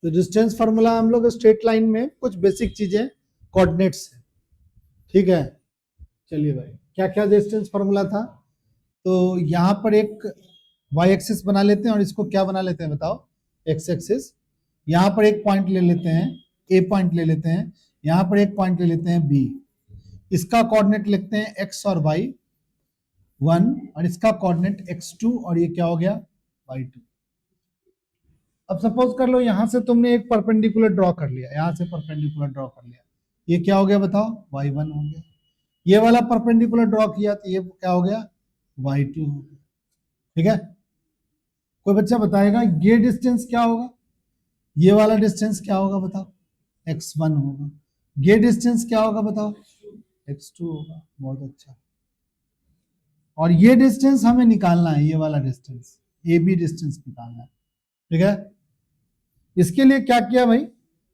तो distance formula हम लोग स्ट्रेट लाइन में कुछ बेसिक चीजें कोऑर्डिनेट्स है, ठीक है। चलिए भाई, क्या क्या डिस्टेंस फार्मूला था। तो यहां पर एक y एक्सिस बना लेते हैं और इसको क्या बना लेते हैं बताओ, x एक्सिस। यहां पर एक पॉइंट ले लेते हैं, a पॉइंट ले लेते हैं, यहां पर एक पॉइंट ले लेते हैं b। इसका कोऑर्डिनेट लिखते हैं x और y 1 और इसका कोऑर्डिनेट x2 और ये क्या हो गया y2। अब सपोज कर लो यहां से तुमने एक परपेंडिकुलर ड्रॉ कर लिया, यहां से परपेंडिकुलर ड्रॉ कर लिया, ये क्या हो गया बताओ y1 हो गया। ये वाला परपेंडिकुलर ड्रॉ किया तो ये क्या हो गया y2 हो गया, ठीक है। कोई बच्चा बताएगा ये डिस्टेंस क्या होगा, ये वाला डिस्टेंस क्या होगा बताओ, x1 होगा। ये डिस्टेंस क्या होगा बताओ, x2 होगा। बहुत अच्छा। और ये डिस्टेंस हमें निकालना है, ये वाला डिस्टेंस AB डिस्टेंस निकालना है, ठीक है। इसके लिए क्या किया भाई,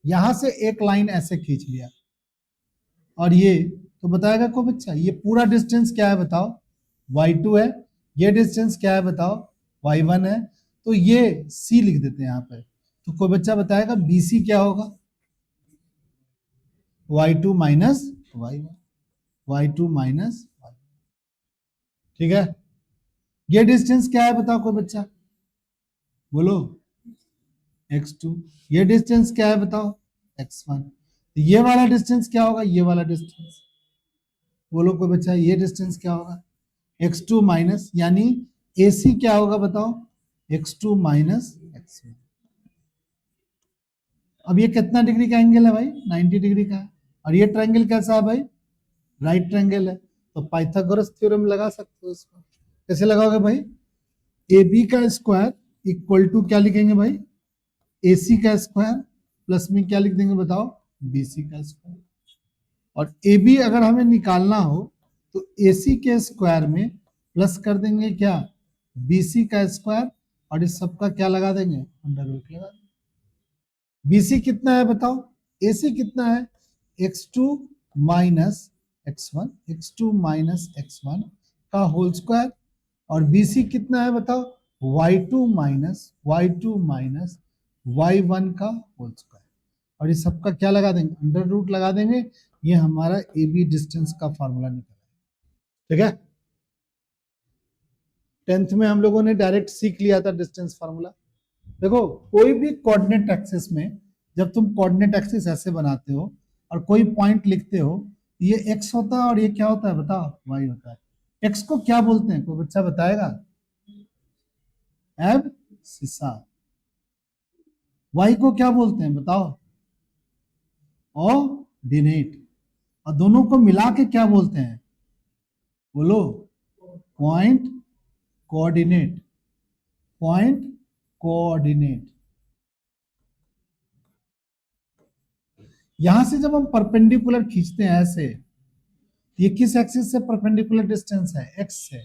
यहां से एक लाइन ऐसे खींच लिया और ये तो बताएगा कोई बच्चा ये पूरा डिस्टेंस क्या है बताओ, y2 है। ये डिस्टेंस क्या है बताओ, y1 है। तो ये C लिख देते हैं यहाँ पे। तो कोई बच्चा बताएगा BC क्या होगा, y2 minus y1, y2 minus y1, ठीक है। ये डिस्टेंस क्या है बताओ कोई बच्चा, बोलो x2। ये डिस्टेंस क्या है बताओ, x1। तो ये वाला डिस्टेंस क्या होगा, ये वाला डिस्टेंस, बोलो कोई बच्चा ये डिस्टेंस क्या होगा, x2 माइनस, यानी AC क्या होगा बताओ, x2 माइनस x1। अब ये कितना डिग्री का एंगल है भाई, 90 डिग्री का है। और ये ट्रायंगल कैसा है भाई, राइट ट्रायंगल है। तो पाइथागोरस थ्योरम लगा सकते हो इसको। कैसे लगाओगे भाई, AB का स्क्वायर इक्वल टू क्या लिखेंगे भाई, AC का स्क्वायर प्लस में क्या लिख देंगे बताओ, BC का स्क्वायर। और AB अगर हमें निकालना हो तो AC के स्क्वायर में प्लस कर देंगे क्या, BC का स्क्वायर, और इस सबका क्या लगा देंगे, अंडर रूट लगा देंगे। BC कितना है बताओ, AC कितना है, x2 minus x1, x2 minus x1 का होल स्क्वायर। और BC कितना है बताओ, y2 माइनस y1 का होल स्क्वायर। और इस सबका क्या लगा देंगे, अंडर रूट लगा देंगे। ये हमारा AB डिस्टेंस का फॉर्मूला निकला, ठीक है। 10th में हम लोगों ने डायरेक्ट सीख लिया था डिस्टेंस फार्मूला। देखो कोई भी कोऑर्डिनेट एक्सिस में जब तुम कोऑर्डिनेट एक्सिस ऐसे बनाते हो और कोई पॉइंट लिखते हो, ये x होता है और ये क्या होता है बताओ, y होता है। x को क्या बोलते हैं, कोई बच्चा बताएगा, एब्सिसा। y को क्या बोलते हैं बताओ, ऑर्डिनेट। और दोनों को मिला के क्या बोलते हैं, बोलो, पॉइंट कोऑर्डिनेट, पॉइंट कोऑर्डिनेट। यहां से जब हम परपेंडिकुलर खींचते हैं ऐसे, ये किस एक्सिस से परपेंडिकुलर डिस्टेंस है, x से।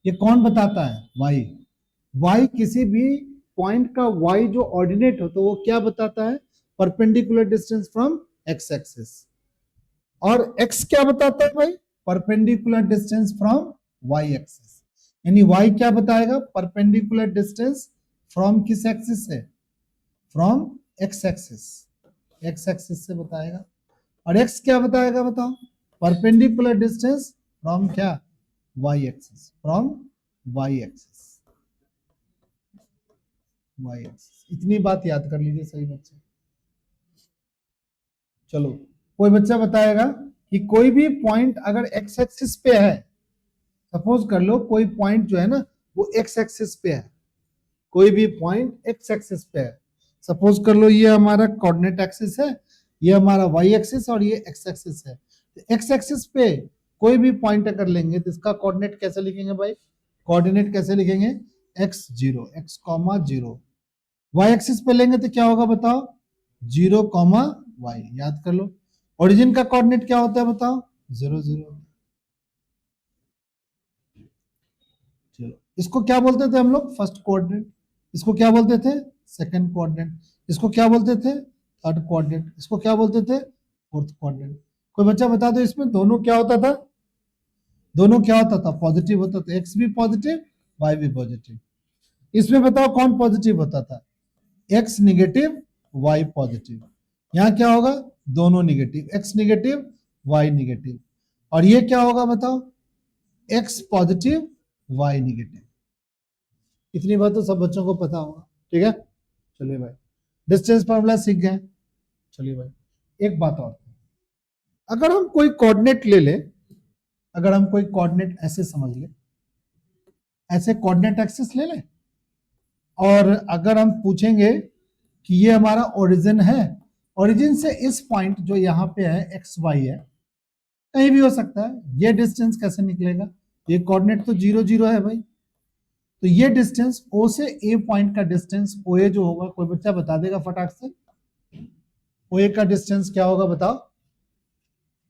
ये कौन बताता है, y किसी भी पॉइंट का y जो ऑर्डिनेट हो तो वो क्या बताता है, perpendicular distance from x axis. और x क्या बताता है भाई, perpendicular distance from y axis. यानी y क्या बताएगा, परपेंडिकुलर डिस्टेंस फ्रॉम किस एक्सिस से, from x axis, x axis से बताएगा। और x क्या बताएगा बताओ, परपेंडिकुलर डिस्टेंस फ्रॉम क्या, y axis, from y axis, y axis. इतनी बात याद कर लीजिए सही बच्चे। चलो कोई बच्चा बताएगा कि कोई भी पॉइंट अगर x एक्सिस पे है, सपोज कर लो कोई पॉइंट जो है ना वो x एक्सिस पे है, कोई भी पॉइंट x एक्सिस पे है। सपोज कर लो ये हमारा कोऑर्डिनेट एक्सिस है, ये हमारा y एक्सिस और ये x एक्सिस है। तो x एक्सिस पे कोई भी पॉइंट अगर लेंगे तो इसका कोऑर्डिनेट कैसे लिखेंगे भाई, कोऑर्डिनेट कैसे लिखेंगे, x0, x,0। y एक्सिस पे लेंगे तो क्या होगा बताओ, 0, y। याद कर लो। ओरिजिन का कोऑर्डिनेट क्या होता है बताओ, 0, 0। चलो इसको क्या बोलते थे हम लोग, फर्स्ट कोऑर्डिनेट। इसको क्या बोलते थे, सेकंड कोऑर्डिनेट। इसको क्या बोलते थे, थर्ड कोऑर्डिनेट। इसको क्या बोलते थे, फोर्थ कोऑर्डिनेट। कोई बच्चा बता दो इसमें दोनों क्या होता था, दोनों क्या होता था, पॉजिटिव होता था, x भी पॉजिटिव y भी पॉजिटिव। इसमें बताओ कौन पॉजिटिव होता था, x निगेटिव वाई पॉजिटिव। यहां क्या होगा, दोनों negative, X negative Y negative. और ये क्या होगा बताओ, एक्स पॉजिटिव वाई निगेटिव। इतनी बात तो सब बच्चों को पता होगा, ठीक है। चलिए भाई, डिस्टेंस फॉर्मूला सीख गए। चलिए भाई, एक बात और, अगर हम कोई कोऑर्डिनेट ले ले, अगर हम कोई कोऑर्डिनेट ऐसे समझ ले, ऐसे कोऑर्डिनेट एक्सिस ले ले, और अगर हम पूछेंगे कि ये हमारा ओरिजिन है, ओरिजिन से इस पॉइंट जो यहाँ पे है एक्स वाई है, कहीं भी हो सकता है, ये डिस्टेंस कैसे निकलेगा, ये कोऑर्डिनेट तो 0 0 है भाई, तो ये डिस्टेंस ओ से ए पॉइंट का डिस्टेंस ओ ए जो होगा, कोई बच्चा बता देगा फटाक से, ओ ए का डिस्टेंस क्या होगा बताओ,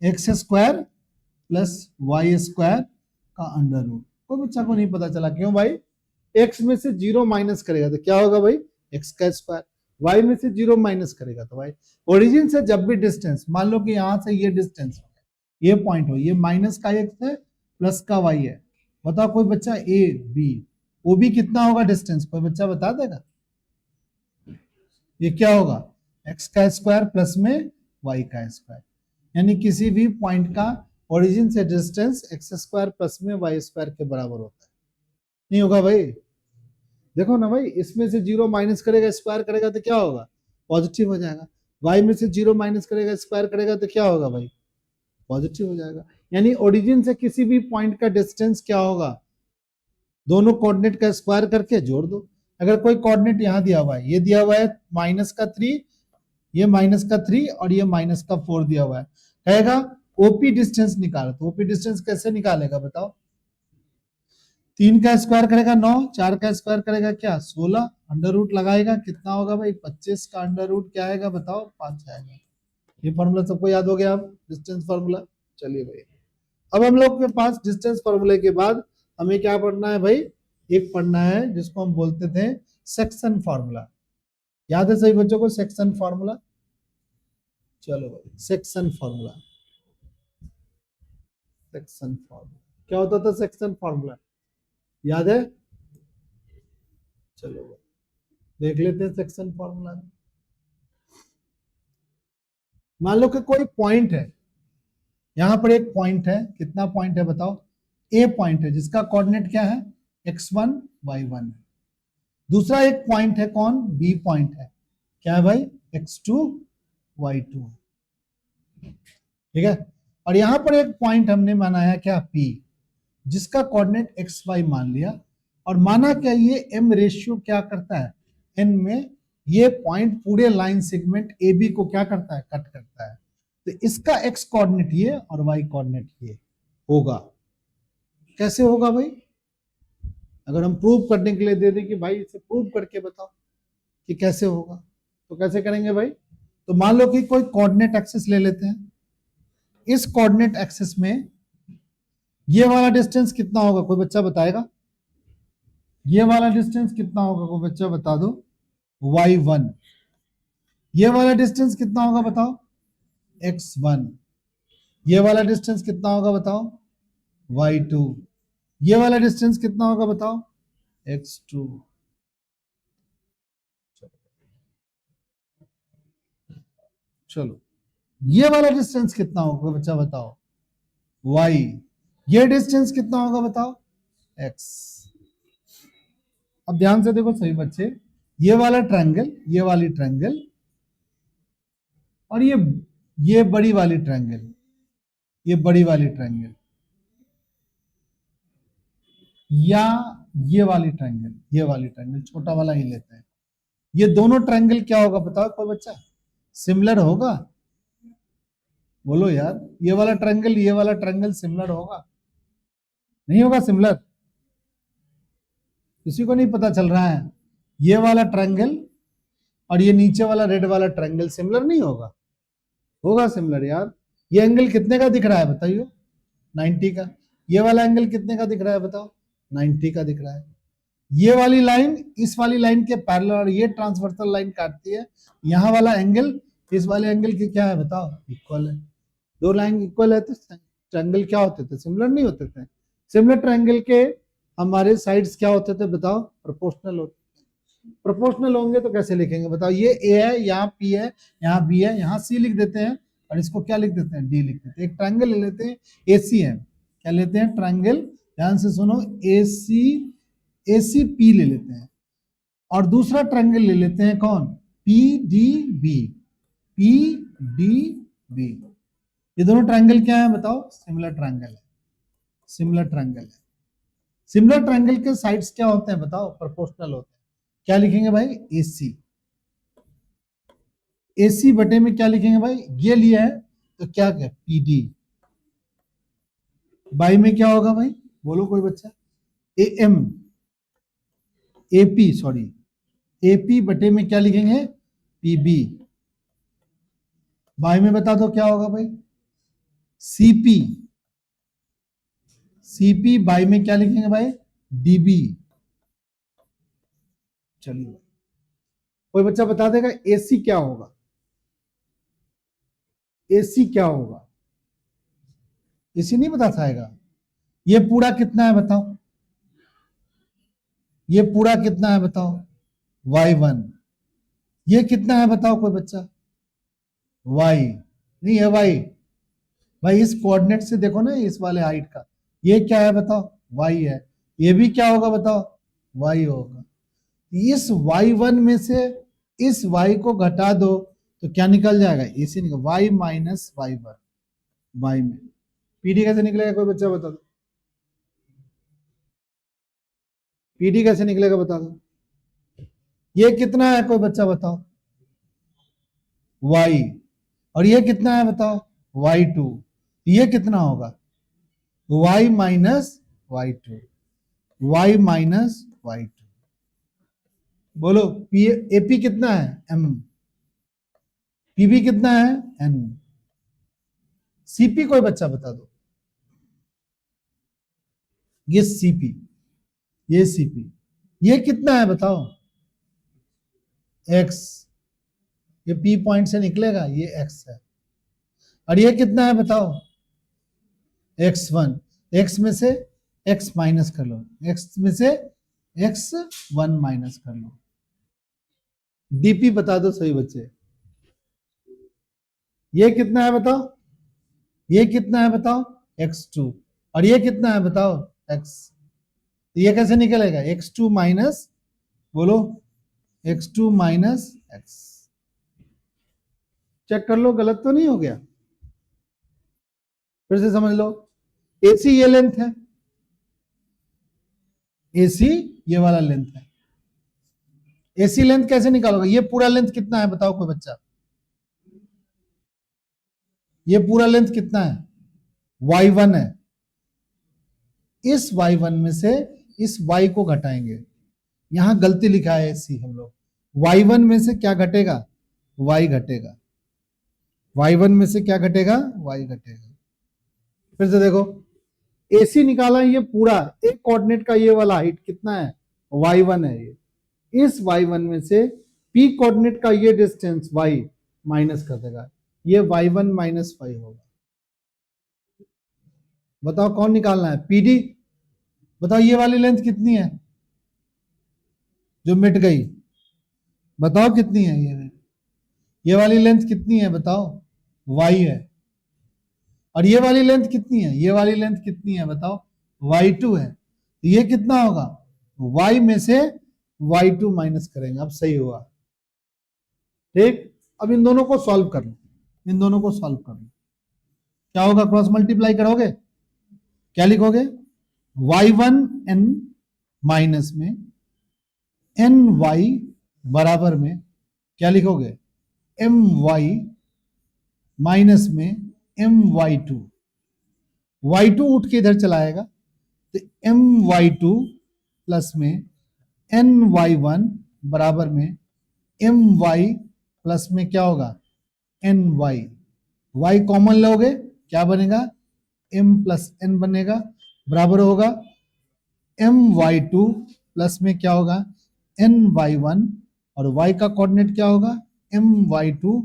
X square plus Y square का अंडर रूट। कोई बच्चा को नहीं पता चला, क्यों भाई, एक्स में से 0 माइनस करेगा तो क्या होगा भाई, एक्स का स्क्वायर, वाई में से 0 माइनस करेगा तो भाई, ओरिजिन से जब भी डिस्टेंस, मान लो कि यहां से ये डिस्टेंस, ये पॉइंट हो, ये माइनस का एक्स है प्लस का वाई है, बताओ कोई बच्चा, ए बी, वो भी कितना होगा डिस्टेंस, कोई बच्चा बता देगा, ये क्या होगा, एक्स का स्क्वायर प्लस में वाई का स्क्वायर, यानी किसी भी पॉइंट का ओरिजिन से डिस्टेंस एक्स स्क्वायर प्लस में वाई स्क्वायर के बराबर होता है, नहीं होगा भाई, देखो ना भाई, इसमें से 0 माइनस करेगा स्क्वायर करेगा तो क्या होगा, पॉजिटिव हो जाएगा, वाई में से 0 माइनस करेगा स्क्वायर करेगा तो क्या होगा भाई, पॉजिटिव हो जाएगा। यानी ओरिजिन से किसी भी पॉइंट का डिस्टेंस क्या होगा, दोनों कोऑर्डिनेट का स्क्वायर करके जोड़ दो। अगर कोई कोऑर्डिनेट यहां दिया हुआ है, ये दिया हुआ है -3, ये -3 और ये -4 दिया हुआ है, कहेगा ओपी डिस्टेंस निकालो, तो ओपी डिस्टेंस कैसे निकालेगा बताओ, 3 का स्क्वायर करेगा 9, 4 का स्क्वायर करेगा क्या 16, अंडर रूट लगाएगा, कितना होगा भाई 25 का अंडर रूट क्या आएगा बताओ 5 आएगा। ये फॉर्मूला सबको याद हो गया, अब डिस्टेंस फॉर्मूला। चलिए भाई, अब हम लोग के पास डिस्टेंस फॉर्मूले के बाद हमें क्या पढ़ना है भाई, एक पढ़ना है जिसको हम बोलते थे सेक्शन फॉर्मूला, याद है सही बच्चों को सेक्शन फॉर्मूला। चलो भाई, सेक्शन फॉर्मूला, सेक्शन फॉर्मूला क्या होता था, सेक्शन फॉर्मूला याद है, चलो देख लेते हैं सेक्शन फॉर्मूला। मान लो कि कोई पॉइंट है, यहां पर एक पॉइंट है, कितना पॉइंट है बताओ, ए पॉइंट है जिसका कोऑर्डिनेट क्या है x1 y1 है, दूसरा एक पॉइंट है कौन, बी पॉइंट है, क्या है भाई x2 y2 है, ठीक है। और यहां पर एक पॉइंट हमने बनाया क्या p, जिसका कोऑर्डिनेट xy मान लिया, और माना क्या ये m रेशियो क्या करता है n में, ये पॉइंट पूरे लाइन सेगमेंट AB को क्या करता है, कट करता है, तो इसका x कोऑर्डिनेट ये और y कोऑर्डिनेट ये होगा। कैसे होगा भाई, अगर हम प्रूव करने के लिए दे दें कि भाई इसे प्रूव करके बताओ कि कैसे होगा, तो कैसे करेंगे भाई, तो मान लो कि कोई कोऑर्डिनेट एक्सिस ले लेते हैं, इस कोऑर्डिनेट एक्सिस में ये वाला डिस्टेंस कितना होगा, कोई बच्चा बताएगा, ये वाला डिस्टेंस कितना होगा, कोई बच्चा बता दो, y1, ये वाला डिस्टेंस कितना होगा बताओ, x1, ये वाला डिस्टेंस कितना होगा बताओ, y2, ये वाला डिस्टेंस कितना होगा बताओ, x2। चलो ये वाला डिस्टेंस कितना होगा बच्चा बताओ, y, ये डिस्टेंस कितना होगा बताओ, x। अब ध्यान से देखो सही बच्चे, ये वाला ट्रायंगल, ये वाली ट्रायंगल, और ये बड़ी वाली ट्रायंगल, ये बड़ी वाली ट्रायंगल, या ये वाली ट्रायंगल, ये वाली ट्रायंगल, छोटा वाला ही लेते हैं, ये दोनों ट्रायंगल क्या होगा बताओ कोई बच्चा, सिमिलर होगा, बोलो यार, ये वाला ट्रायंगल सिमिलर होगा, नहीं होगा सिमिलर, किसी को नहीं पता चल रहा है, ये वाला ट्रायंगल और ये नीचे वाला रेड वाला ट्रायंगल सिमिलर नहीं होगा, होगा सिमिलर यार। ये एंगल कितने का दिख रहा है बताइए, 90 का, ये वाला एंगल कितने का दिख रहा है बताओ, 90 का दिख रहा है, ये वाली लाइन इस वाली लाइन के पैरेलल और ये ट्रांसवर्सल लाइन काटती है, यहाँ वाला एंगल इस वाले एंगल की क्या है बताओ, इक्वल है, दो लाइन इक्वल है तो ट्रायंगल क्या होते थे, सिमिलर नहीं होते थे, सिमिलर ट्रायंगल के हमारे साइड्स क्या होते थे बताओ, प्रोपोर्शनल होते थे, प्रोपोर्शनल होंगे तो कैसे लिखेंगे बताओ? ये ए है, यहाँ पी है, यहाँ बी है, यहाँ सी लिख देते हैं और इसको क्या लिख देते हैं? डी लिख देते हैं। एक ट्रायंगल ले लेते हैं, एसी है, क्या लेते हैं? ट्रायंगल, ध्यान से सुनो, एसी, एसी पी ले लेते हैं, और दूसरा ट्रायंगल ले लेते हैं कौन? P D B, P D B. ये दोनों ट्रायंगल क्या है बताओ? सिमिलर ट्रायंगल है, सिमिलर ट्रायंगल है। सिमिलर ट्रायंगल के साइड्स क्या होते हैं बताओ? प्रोपोर्शनल होते हैं। क्या लिखेंगे भाई? AC, AC बटे में क्या लिखेंगे भाई? ये लिया है तो क्या क्या? PD, बाई में क्या होगा भाई? बोलो कोई बच्चा? AM, AP, सॉरी, AP बटे में क्या लिखेंगे? PB, बाई में बता दो क्या होगा भाई? CP, CP बाई में क्या लिखेंगे भाई? DB। चलिए, कोई बच्चा बता देगा AC क्या होगा? AC क्या होगा? AC नहीं बता पाएगा। ये पूरा कितना है बताओ? ये पूरा कितना है बताओ? y1। ये कितना है बताओ कोई बच्चा? y नहीं है, y। भाई इस कोऑर्डिनेट से देखो ना, इस वाले हाइट का, ये क्या है बताओ? y है। ये भी क्या होगा बताओ? y होगा। इस y1 में से इस y को घटा दो तो क्या निकल जाएगा? AC निकल, y माइनस y1, y में PD कैसे निकलेगा कोई बच्चा बता दो? PD कैसे निकलेगा बता दो? ये कितना है कोई बच्चा बताओ? y, और ये कितना है बताओ? y2। ये कितना होगा? y minus y2, y minus y2। बोलो AP कितना है? m, PB कितना है? n, CP कोई बच्चा बता दो? ये CP, ये CP, ये कितना है बताओ? x, ये P पॉइंट से निकलेगा, ये x है। और ये कितना है बताओ? x1, x में से x माइनस कर लो, x में से x1 माइनस कर लो। DP बता दो सही बच्चे? ये कितना है बताओ? ये कितना है बताओ? x2, और ये कितना है बताओ? x। तो ये कैसे निकलेगा? x2 माइनस, बोलो, x2 माइनस x। चेक कर लो गलत तो नहीं हो गया? फिर से समझ लो, AC ये लेंथ है, AC ये वाला लेंथ है। AC लेंथ कैसे निकालोगे? ये पूरा लेंथ कितना है बताओ कोई बच्चा? ये पूरा लेंथ कितना है? y1 है। इस y1 में से इस y को घटाएंगे, यहां गलती लिखा है AC हम लोग। y1 में से क्या घटेगा? y घटेगा। y1 में से क्या घटेगा? y घटेगा। फिर से देखो, AC निकाला, ये पूरा एक कोऑर्डिनेट का ये वाला हाइट कितना है? y1 है। ये इस y1 में से P कोऑर्डिनेट का ये डिस्टेंस y माइनस कर देगा, ये y1 माइनस y होगा। बताओ कौन निकालना है? PD। बताओ ये वाली लेंथ कितनी है जो मिट गई? बताओ कितनी है? ये वाली लेंथ कितनी है बताओ? y है। और ये वाली लेंथ कितनी है? ये वाली लेंथ कितनी है बताओ? y2 है। तो ये कितना होगा? y में से y2 माइनस करेंगे। अब सही हुआ, ठीक। अब इन दोनों को सॉल्व कर लो, इन दोनों को सॉल्व कर लो। क्या होगा? क्रॉस मल्टीप्लाई करोगे, क्या लिखोगे? y1 n माइनस में ny बराबर में क्या लिखोगे? my माइनस में my2। y2 उठ के इधर चला आएगा तो my2 प्लस में ny1 बराबर में my प्लस में क्या होगा? ny। y कॉमन लोगे, क्या बनेगा? m प्लस n बनेगा, बराबर होगा my2 प्लस में क्या होगा? ny1, और y का कोऑर्डिनेट क्या होगा? my2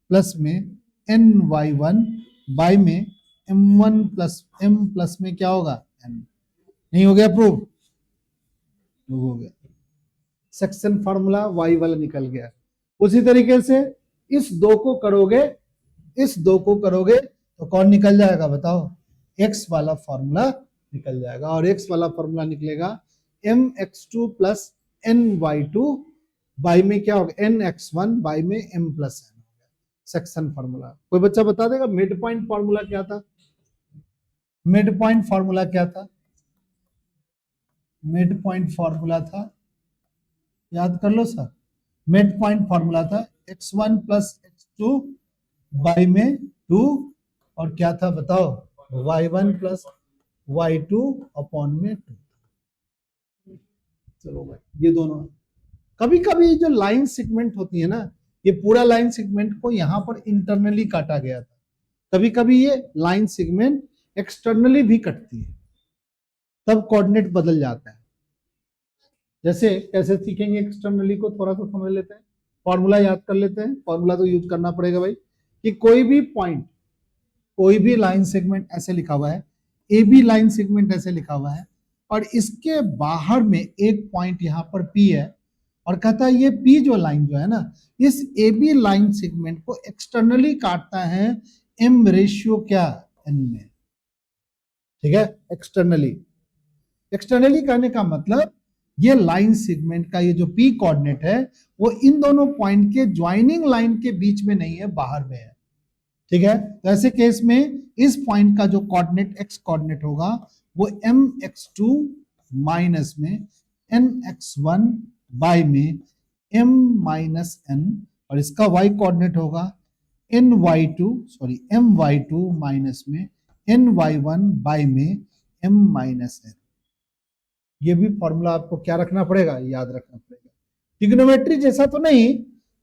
प्लस में ny1 बाई में m1 प्लस m प्लस में क्या होगा? n। नहीं हो गया प्रूव? हो गया। सेक्शन फार्मूला y वाला निकल गया। उसी तरीके से इस दो को करोगे, इस दो को करोगे तो कौन निकल जाएगा बताओ, x वाला फॉर्मूला निकल जाएगा। और x वाला फॉर्मूला निकलेगा mx2 प्लस ny2 बाई में क्या होगा nx1 बाई में m plus n। Section formula कोई बच्चा बता देगा मिड पॉइंट फार्मूला क्या था? मिड पॉइंट फार्मूला क्या था? मिड पॉइंट फार्मूला था, याद कर लो सर, मिड पॉइंट फार्मूला था x1 प्लस x2 बाई में 2 और क्या था बताओ y1 प्लस y2 अपॉन में 2। चलो भाई ये दोनों, कभी कभी जो लाइन सेगमेंट होती है ना, ये पूरा लाइन सेगमेंट को यहां पर इंटरनली काटा गया था, कभी कभी ये लाइन सेगमेंट एक्सटर्नली भी कटती है, तब कोऑर्डिनेट बदल जाता है। जैसे कैसे सीखेंगे एक्सटर्नली को, थोड़ा सा समझ लेते हैं, फॉर्मूला याद कर लेते हैं। फॉर्मूला तो यूज करना पड़ेगा भाई कि कोई भी पॉइंट, कोई भी लाइन सेगमेंट ऐसे लिखा हुआ है, ए बी लाइन सेगमेंट ऐसे लिखा हुआ है और इसके बाहर में एक पॉइंट यहाँ पर पी है और कहता है ये पी जो लाइन जो है ना, इस ए बी लाइन सेगमेंट को एक्सटर्नली काटता है एम रेशियो क्या एन में, ठीक है। एक्सटर्नली, एक्सटर्नली कहने का मतलब ये लाइन सेगमेंट का ये जो पी कोऑर्डिनेट है वो इन दोनों पॉइंट के ज्वाइनिंग लाइन के बीच में नहीं है, बाहर में है, ठीक है। तो ऐसे केस में इस पॉइंट का जो कोऑर्डिनेट एक्स कोऑर्डिनेट होगा वो mx2 माइनस में nx1 बाई में m माइनस n और इसका y कोऑर्डिनेट होगा my2 माइनस में ny1 बाई में m माइनस n। ये भी फॉर्मूला आपको क्या रखना पड़ेगा, याद रखना पड़ेगा। ट्रिग्नोमेट्री जैसा तो नहीं,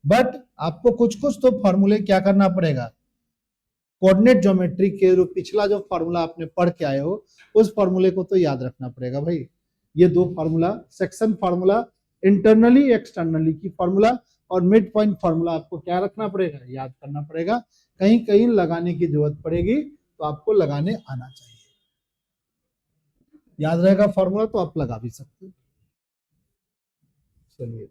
बट आपको कुछ कुछ तो फॉर्मूले क्या करना पड़ेगा, कोऑर्डिनेट ज्योमेट्री के जो पिछला जो फॉर्मूला आपने पढ़ के आए हो उस फॉर्मूले को तो याद रखना पड़ेगा भाई। ये दो formula, section formula, internally externally की फॉर्मूला और मिड पॉइंट फॉर्मूला आपको क्या रखना पड़ेगा, याद करना पड़ेगा। कहीं कहीं लगाने की जरूरत पड़ेगी तो आपको लगाने आना चाहिए, याद रहेगा फॉर्मूला तो आप लगा भी सकते हो। चलिए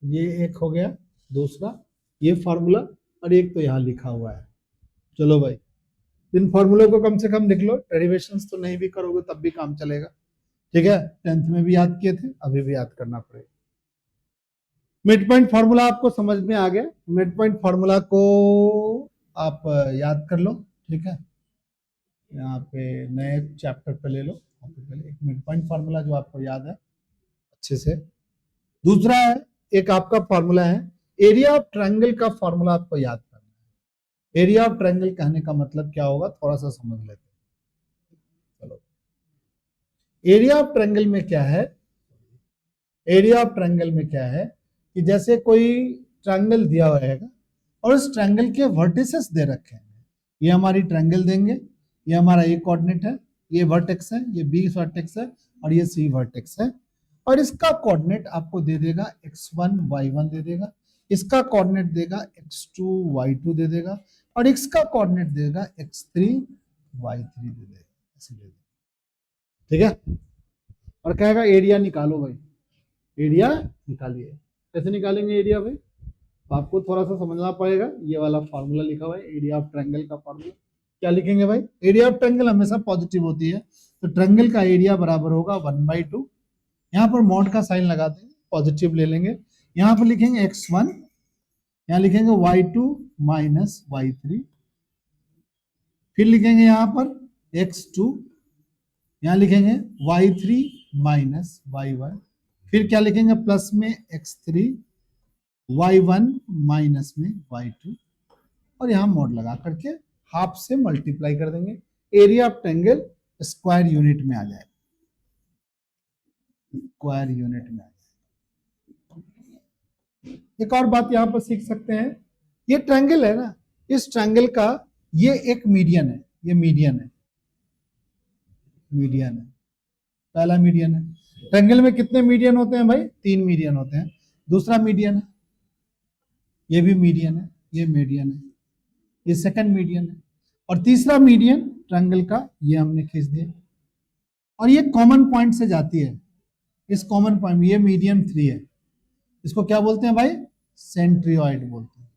ये एक हो गया, दूसरा ये फॉर्मूला और एक तो यहाँ लिखा हुआ है। चलो भाई इन फॉर्मूलों को कम से कम लिख लो, डेरिवेशंस तो नहीं भी करोगे तब भी काम चलेगा, ठीक है। 10th में भी याद किए थे, अभी भी याद करना पड़ेगा। मिड पॉइंट फार्मूला आपको समझ में आ गया, मिड पॉइंट फार्मूला को आप याद कर लो, ठीक है। यहाँ पे नए चैप्टर पे ले लो, पहले एक मिड पॉइंट फार्मूला जो आपको याद है अच्छे से। दूसरा है एक आपका फॉर्मूला है एरिया ऑफ ट्रायंगल का फॉर्मूला आपको याद करना है। एरिया ऑफ ट्रायंगल कहने का मतलब क्या होगा थोड़ा सा समझ लेते हैं। चलो एरिया ऑफ ट्रायंगल में क्या है, एरिया ऑफ ट्रायंगल में क्या है कि जैसे कोई ट्रायंगल दिया हुआ है और उस ट्रायंगल के वर्टिसेस दे रखे हैं, ये हमारी ट्रायंगल देंगे, ये हमारा ए कोऑर्डिनेट है, ये वर्टेक्स है, ये बी वर्टेक्स है और ये सी वर्टेक्स है और इसका कोऑर्डिनेट आपको दे देगा x1 y1 दे देगा, इसका कोऑर्डिनेट देगा x2 y2 दे देगा और इसका कोऑर्डिनेट देगा x3 y3 दे देगा, ऐसे दे देगा, ठीक है। और कहेगा एरिया निकालो भाई, एरिया निकालिए। कैसे निकालेंगे एरिया भाई, तो आपको थोड़ा सा समझना पड़ेगा। ये वाला फॉर्मूला लिखा हुआ है एरिया ऑफ ट्रायंगल का फॉर्मूला, क्या लिखेंगे भाई, एरिया ऑफ ट्रायंगल हमेशा पॉजिटिव होती है तो ट्रायंगल का एरिया बराबर होगा 1/2। यहाँ पर मॉड का साइन लगा देंगे, पॉजिटिव ले लेंगे, यहाँ पर लिखेंगे x1, यहाँ लिखेंगे y2 माइनस y3, फिर लिखेंगे यहाँ पर x2, यहाँ लिखेंगे y3 माइनस y1, फिर क्या लिखेंगे प्लस में x3, y1 माइनस में y2 और यहाँ मोड लगा करके हाफ से मल्टीप्लाई कर देंगे, area of triangle square unit में आ जाएगा, स्क्वायर यूनिट में आ जाएगा। एक और बात यहाँ पर सीख सकते हैं, ये ट्रायंगल है ना, इस ट्रायंगल का ये एक मीडियन है, ये मीडियन है, मीडियन है, पहला मीडियन है। ट्रायंगल में कितने मीडियन होते हैं भाई, 3 मीडियन होते हैं। दूसरा मीडियन है, ये भी मीडियन है, ये मीडियन है, ये सेकंड मीडियन है और तीसरा मीडियन ट्रायंगल का ये हमने खींच दिया, और ये कॉमन पॉइंट से जाती है, इस कॉमन पॉइंट, ये मीडियन 3 है, इसको क्या बोलते हैं भाई, सेंट्रियोइड बोलते हैं।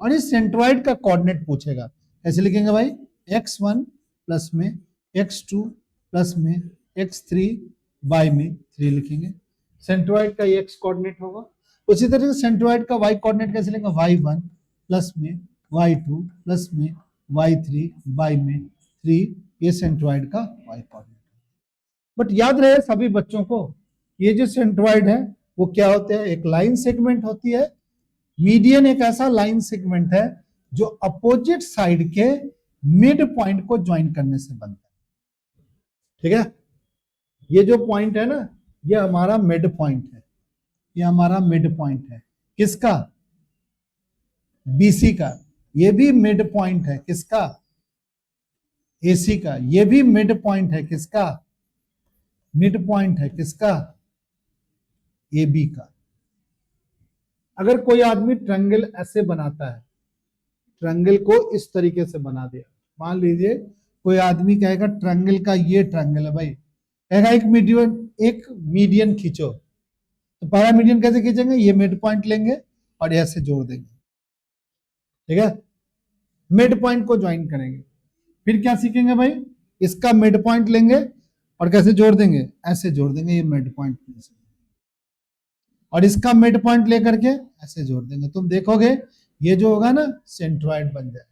और इस सेंट्रोइड का कोऑर्डिनेट पूछेगा, कैसे लिखेंगे भाई, x1 प्लस में x2 प्लस में x3 y में 3 लिखेंगे, सेंट्रोइड का ये x कोऑर्डिनेट होगा। उसी तरह से सेंट्रोइड का y कोऑर्डिनेट कैसे लेंगे, y1 प्लस में y2 प्लस में y3 y में 3, ये सेंट्रोइड का y कोऑर्डिनेट। बट याद रहे सभी बच्चों को, ये जो सेंट्रोइड है वो क्या होते हैं, एक लाइन सेगमेंट होती है। मीडियन एक ऐसा लाइन सेगमेंट है जो अपोजिट साइड के मिड पॉइंट को ज्वाइन करने से बनता है, ठीक है। ये जो पॉइंट है ना, ये हमारा मिड पॉइंट है, ये हमारा मिड पॉइंट है, किसका, बीसी का। ये भी मिड पॉइंट है, किसका, एसी का। ये भी मिड पॉइंट है, किसका, मिड पॉइंट है, किसका, एबी का। अगर कोई आदमी ट्रायंगल ऐसे बनाता है, ट्रायंगल को इस तरीके से बना दिया, मान लीजिए कोई आदमी कहेगा ट्रायंगल का ये ट्रायंगल है भाई, कहेगा एक मीडियन खींचो, तो पहला मीडियन कैसे खींचेंगे, ये मिड पॉइंट लेंगे और ऐसे जोड़ देंगे, ठीक है, मिड पॉइंट को ज्वाइन करेंगे। फिर क्या सीखेंगे भाई, इसका मिड पॉइंट लेंगे और कैसे जोड़ देंगे, ऐसे जोड़ देंगे, ये मिड पॉइंट, और इसका मिड पॉइंट लेकर के ऐसे जोड़ देंगे। तुम देखोगे ये जो होगा ना, सेंट्रोइड बन जाएगा,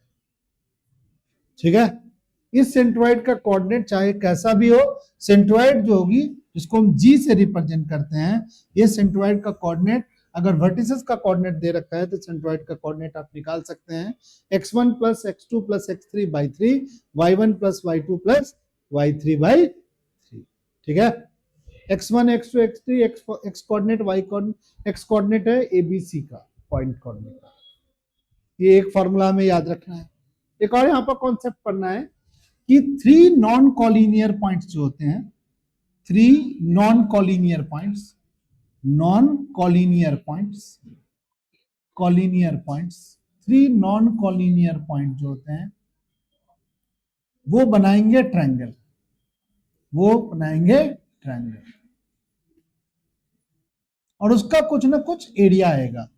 ठीक है। इस सेंट्रोइड का कोऑर्डिनेट चाहे कैसा भी हो, सेंट्रोइड जो होगी जिसको हम जी से रिप्रेजेंट करते हैं, ये सेंट्रोइड का कोऑर्डिनेट, अगर वर्टिसेस का कोऑर्डिनेट दे रखा है तो सेंट्रोइड का कोऑर्डिनेट आप निकाल सकते हैं, x1 plus x2 plus x3 by 3, y1 plus y2 plus y3 by 3, ठीक है। x1 x2 x3 x coordinate, y coordinate, x coordinate है ABC का पॉइंट कोऑर्डिनेट, ये एक फॉर्मूला में याद रखना है। एक और यहाँ पर कॉन्सेप्ट पढ़ना है कि 3 नॉन कॉलिनियर पॉइंट्स जो होते हैं, 3 non collinear points, non collinear points, collinear points, 3 non collinear point जो होते हैं वो बनाएंगे ट्रायंगल, वो बनाएंगे ट्रायंगल, और उसका कुछ ना कुछ एरिया आएगा।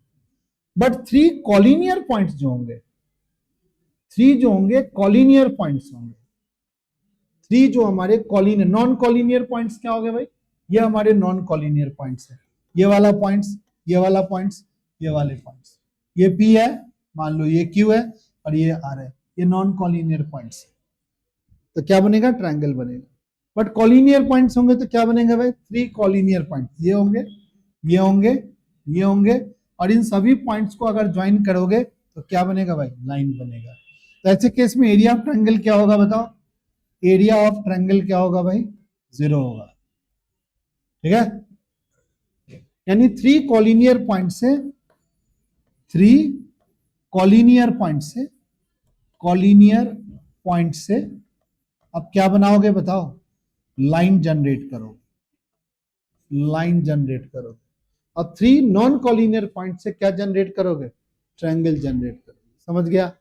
बट 3 कॉलिनियर पॉइंट्स जो होंगे, 3 जो होंगे कॉलिनियर पॉइंट्स होंगे, 3 जो हमारे कॉलिनियर, नॉन कॉलिनियर पॉइंट्स क्या हो गए भाई, ये हमारे नॉन कॉलिनियर पॉइंट्स है, ये वाला पॉइंट्स, ये वाला पॉइंट्स, ये वाले पॉइंट्स, ये P है, मान लो ये Q है और ये R है, ये नॉन कॉलिनियर पॉइंट्स है, तो क्या बनेगा, ट्रायंगल बनेगा। बट कॉलिनियर पॉइंट्स होंगे तो क्या बनेगा भाई, 3 कॉलिनियर पॉइंट्स, ये होंगे, ये होंगे, ये होंगे, और इन सभी पॉइंट्स को अगर ज्वाइन करोगे तो क्या बनेगा भाई, लाइन बनेगा। तो ऐसे केस में एरिया ऑफ ट्रायंगल क्या होगा बताओ, एरिया ऑफ ट्रायंगल क्या होगा भाई, 0 होगा, ठीक है। यानी 3 कॉलिनियर पॉइंट से, 3 कॉलिनियर पॉइंट से, कॉलिनियर पॉइंट से अब क्या बनाओगे बताओ, लाइन जनरेट करो, लाइन जनरेट करोगे। अब 3 नॉन कॉलिनियर पॉइंट से क्या जनरेट करोगे, ट्रायंगल जनरेट करोगे, समझ गया।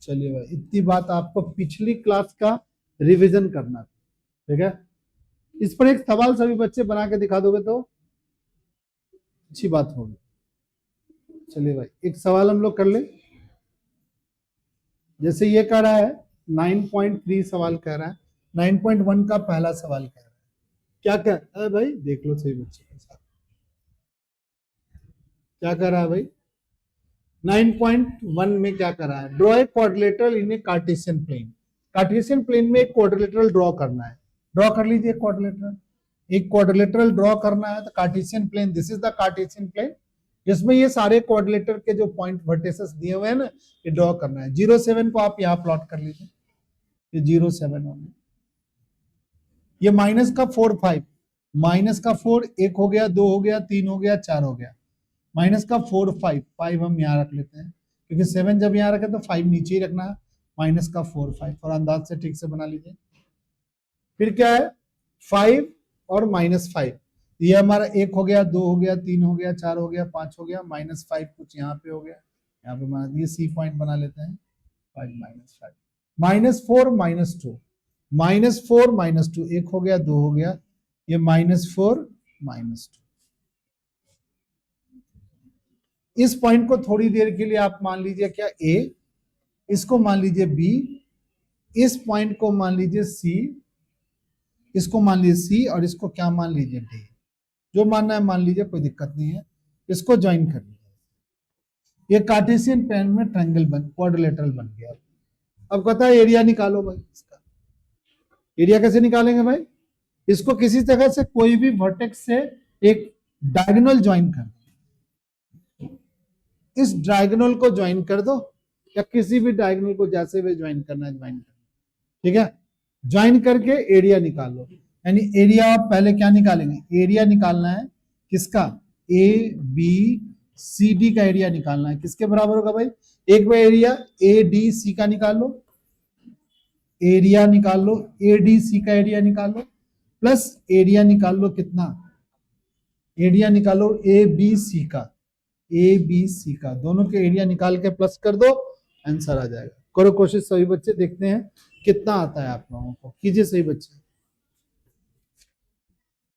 चलिए भाई, इतनी बात आपको पिछली क्लास का रिवीजन करना, ठीक है। इस पर एक सवाल सभी बच्चे बना के दिखा दोगे तो अच्छी बात होगी। चलिए भाई, एक सवाल हम लोग कर ले, जैसे ये कह रहा है 9.3 सवाल कह रहा है, 9.1 का पहला सवाल कह रहा है, क्या कह रहा है भाई, देख लो सही बच्चे के साथ, क्या कर रहा है भाई, 9.1 में क्या कर रहा है, draw a quadrilateral in a Cartesian plane. Cartesian plane में एक क्वाड्रिलेटरल ड्रॉ करना है, ड्रॉ कर लीजिए क्वाड्रिलेटरल, एक क्वाड्रिलेटरल ड्रॉ करना है, तो Cartesian plane, this is the Cartesian plane, जिसमें ये सारे क्वाड्रिलेटर के जो पॉइंट वर्टिसेस दिए हुए हैं ना, ये ड्रॉ करना है। 0,7 को आप यहाँ प्लॉट कर लीजिए, ये 0,7 हो गया, ये माइनस का 4 5, माइनस का 4 1 हो गया, 2 हो गया, 3 हो गया, 4 हो गया, माइनस का 4 5 5 हम यहाँ रख लेते हैं, क्योंकि 7 जब यहाँ रखे तो 5 नीचे ही रखना है, माइनस का 4 5, और अंदाज से ठीक से बना लीजिए। फिर क्या है, 5 और माइनस 5, ये हमारा 1 हो गया, 2 हो गया, 3 हो गया, 4 हो गया, 5 हो गया, माइनस 5 कुछ यहाँ पे हो गया, यहाँ पे बना दिए, सी पॉइंट बना लेते हैं, 5 माइनस 5, माइनस 4 माइनस 2, -4 -2 एक हो गया, 2 हो गया, ये -4 -2। इस पॉइंट को थोड़ी देर के लिए आप मान लीजिए क्या ए, इसको मान लीजिए बी, इस पॉइंट को मान लीजिए सी, इसको मान लीजिए सी, और इसको क्या मान लीजिए डी। जो मानना है मान लीजिए, कोई दिक्कत नहीं है। इसको ज्वाइन कर लीजिए। ये कार्टेशियन प्लेन में ट्रायंगल क्वाड्रिलेटरल बन गया। अब कहता है एरिया निकालो भाई। इसका एरिया कैसे निकालेंगे भाई? इसको किसी तरह से कोई भी वर्टेक्स से एक डायगोनल ज्वाइन कर दो, इस डायगोनल को ज्वाइन कर दो, या किसी भी डायगोनल को जैसे भी ज्वाइन करना है ज्वाइन कर दो। ठीक है, ज्वाइन करके एरिया निकालो। यानी एरिया आप पहले क्या निकालेंगे? एरिया निकालना है किसका? ए बी सी डी का एरिया निकालना है। किसके बराबर होगा भाई? एक बार एरिया ए डी सी का निकाल लो, एरिया निकाल लो, ए डी सी का एरिया निकाल लो, प्लस एरिया निकाल लो कितना? एरिया निकालो ए बी सी का, ए बी सी का, दोनों के एरिया निकाल के प्लस कर दो, आंसर आ जाएगा। करो कोशिश सभी बच्चे, देखते हैं कितना आता है आप लोगों को। कीजिए सही बच्चे।